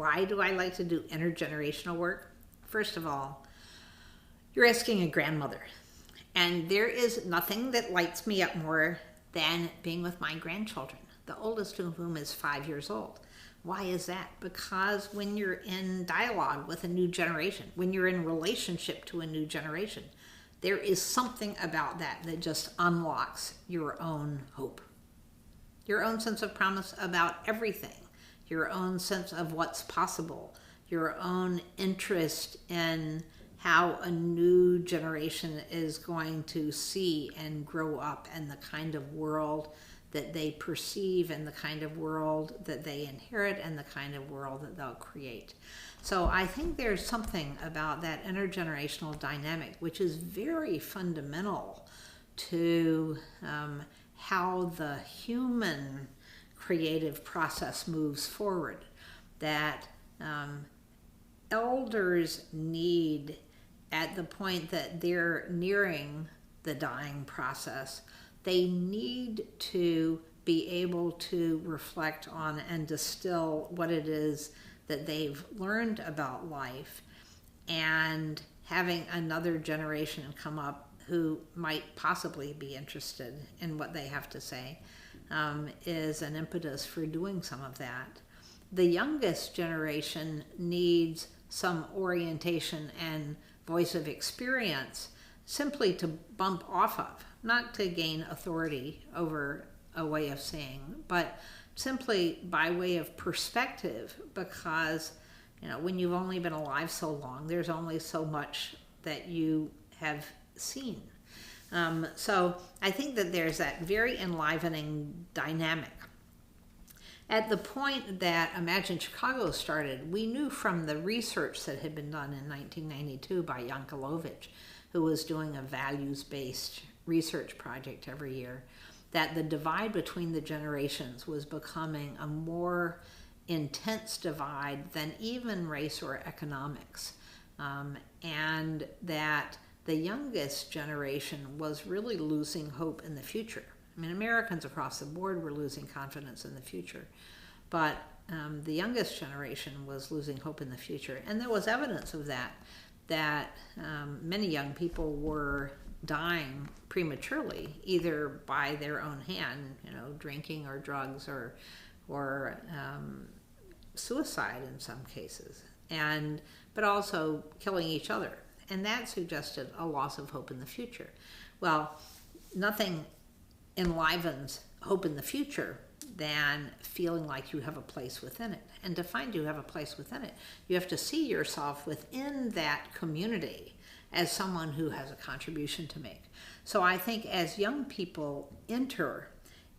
why do I like to do intergenerational work? First of all, you're asking a grandmother. And there is nothing that lights me up more than being with my grandchildren, the oldest of whom is 5 years old. Why is that? Because when you're in dialogue with a new generation, when you're in relationship to a new generation, there is something about that that just unlocks your own hope, your own sense of promise about everything, your own sense of what's possible, your own interest in how a new generation is going to see and grow up, and the kind of world that they perceive, and the kind of world that they inherit, and the kind of world that they'll create. So I think there's something about that intergenerational dynamic which is very fundamental to how the human creative process moves forward, that elders need, at the point that they're nearing the dying process, they need to be able to reflect on and distill what it is that they've learned about life, and having another generation come up who might possibly be interested in what they have to say is an impetus for doing some of that. The youngest generation needs some orientation and voice of experience simply to bump off of, not to gain authority over a way of seeing, but simply by way of perspective, because when you've only been alive so long, there's only so much that you have seen. So I think that there's that very enlivening dynamic. At the point that Imagine Chicago started, we knew from the research that had been done in 1992 by Yankelovich, who was doing a values-based research project every year, that the divide between the generations was becoming a more intense divide than even race or economics, and that the youngest generation was really losing hope in the future. I mean, Americans across the board were losing confidence in the future, but the youngest generation was losing hope in the future. And there was evidence of that many young people were dying prematurely, either by their own hand, drinking or drugs or suicide in some cases, but also killing each other. And that suggested a loss of hope in the future. Well, nothing enlivens hope in the future than feeling like you have a place within it. And to find you have a place within it, you have to see yourself within that community as someone who has a contribution to make. So I think as young people enter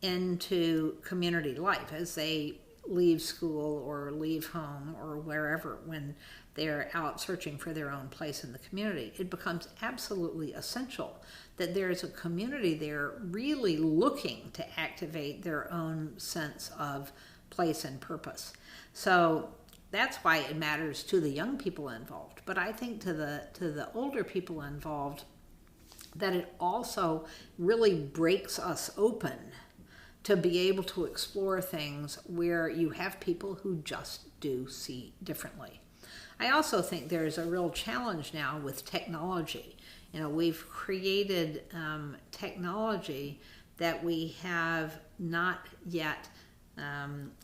into community life, as they leave school or leave home or wherever, when they're out searching for their own place in the community, it becomes absolutely essential that there's a community there really looking to activate their own sense of place and purpose. So that's why it matters to the young people involved. But I think to the older people involved, that it also really breaks us open to be able to explore things where you have people who just do see differently. I also think there's a real challenge now with technology. We've created technology that we have not yet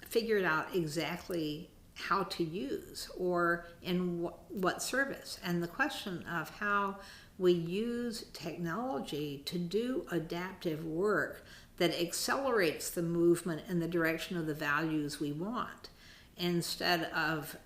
figured out exactly how to use or in what service. And the question of how we use technology to do adaptive work that accelerates the movement in the direction of the values we want, instead of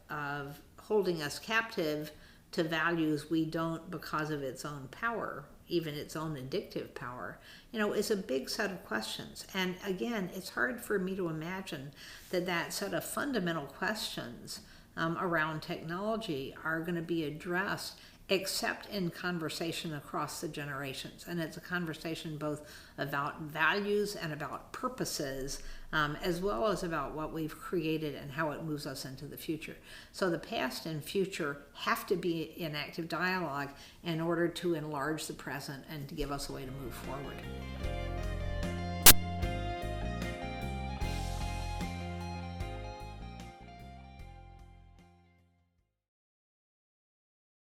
holding us captive to values we don't because of its own power, even its own addictive power, is a big set of questions. And again, it's hard for me to imagine that set of fundamental questions around technology are going to be addressed except in conversation across the generations. And it's a conversation both about values and about purposes, as well as about what we've created and how it moves us into the future. So the past and future have to be in active dialogue in order to enlarge the present and to give us a way to move forward.